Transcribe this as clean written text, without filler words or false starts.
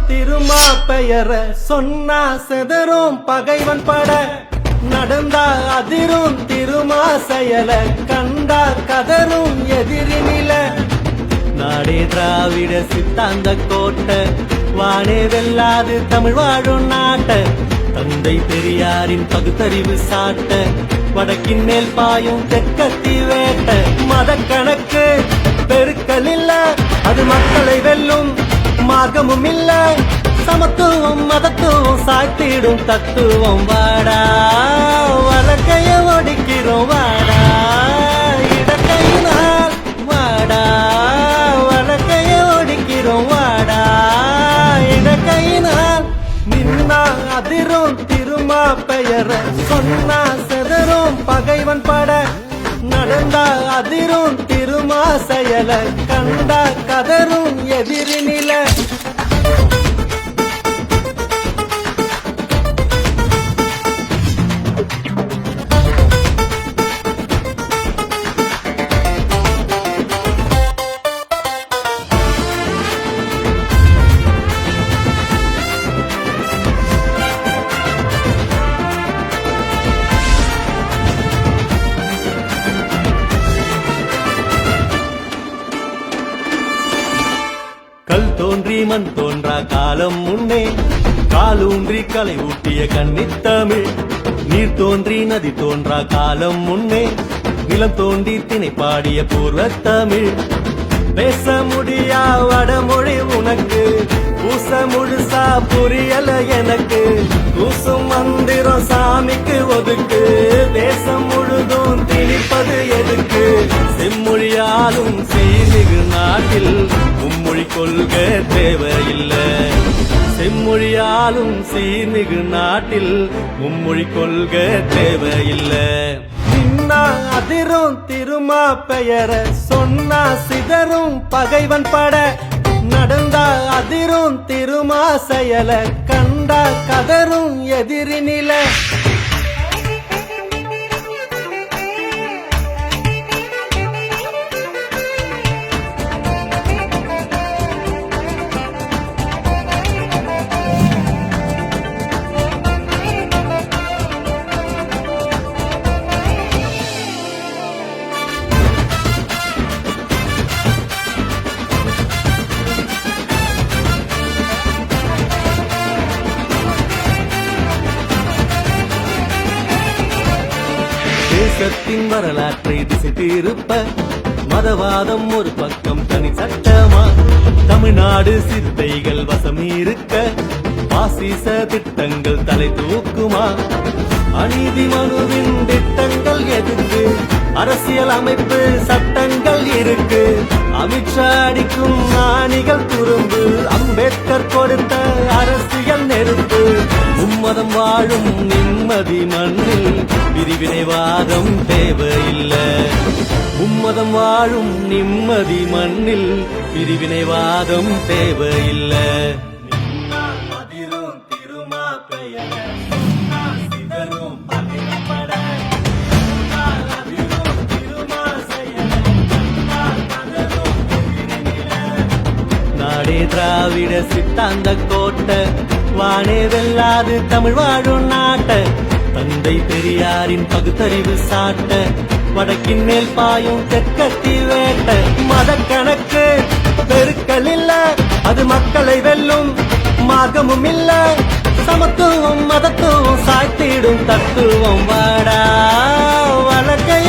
திருமா பெயர சொன்னா செதறும் பகைவன் பட நடந்தா அதிரும் திருமா செயல கண்டா கதரும் எதிரி நில நாடே திராவிட சித்தாந்த கோட்டை வானே வெல்லாது தமிழ் வாழும் நாட்ட தந்தை பெரியாரின் பகுத்தறிவு சாட்ட வடக்கின் மேல் பாயும் தெற்கத்தி வேட்ட மத கணக்கு பெருக்கல் இல்ல அது மக்களை வெல்லும் மார்க்கமும் இல்ல சமத்துவம் மதத்துவம் சாட்டிடும் தத்துவம் வாடா வழக்கைய ஒடிக்கிறோம் வாடா இடக்கையினால் வாடா வழக்கைய ஒடிக்கிறோம் வாடா இடக்கையினால் நின்னா அதிரும் திருமா பெயர சொன்னா செதறும் பகைவன் பட நடந்தா அதிரும் திருமா செயல கண்டா கதரும் எதிரி நில கல் தோன்றி மண் தோன்றா காலம் முன்னே காலூன்றி கலை ஊட்டிய கன்னித்தமிழ் நீர் தோன்றி நதி தோன்றா காலம் முன்னே நிலம் தோண்டி திணை பாடிய பூர்வ தமிழ் பேச முடியா வடமொழி உனக்கு பூச முழுசா புரியல எனக்கு பூசும் மந்திரம் சாமிக்கு ஒதுக்கு தேசம் முழுதும் திணிப்பது எதுக்கு செம்மொழியாலும் சீர்மிகு நாட்டில் மும்மொழி கொள்கை தேவையில்லை செம்மொழியாலும் சீர்மிகு நாட்டில் மும்மொழி கொள்கை தேவையில்லை நின்னா அதிரும் திருமா பெயர சொன்னா சிதறும் பகைவன் பட நடந்தா அதிரும் திருமா செயல கண்டா கதரும் எதிரி நில தேசத்தின் வரலாற்றை திசை திருப்ப மதவாதம் ஒரு பக்கம் தனி சட்டமா தமிழ்நாடு சிறுத்தைகள் வசம் இருக்க பாசிச திட்டங்கள் தலை தூக்குமா அநீதி மனுவின் திட்டங்கள் எதிர்த்து அரசியல் அமைப்பு சட்டங்கள் இருக்கு அமித்ஷா அடிக்கும் ஆணிகள் துரும்பு அம்பேத்கர் கொடுத்த அரசியல் நெருப்பு மும்மதம் வாழும் நிம்மதி மண்ணில் பிரிவினைவாதம் தேவையில்லை மும்மதம் வாழும் நிம்மதி மண்ணில் பிரிவினைவாதம் தேவையில்லை நாடே திராவிட சித்தாந்த கோட்டை வானே வெல்லாது தமிழ் வாழும் நாட்ட தந்தை பெரியாரின் பகுத்தறிவு சாட்ட வடக்கின் மேல் பாயும் தெற்கத்தி வேட்ட மத கணக்கு பெருக்கல் இல்ல அது மக்களை வெல்லும் மார்க்கமும் இல்ல சமத்துவம் மதத்துவம் சாட்டிடும் தத்துவம் வாடா வழக்கைய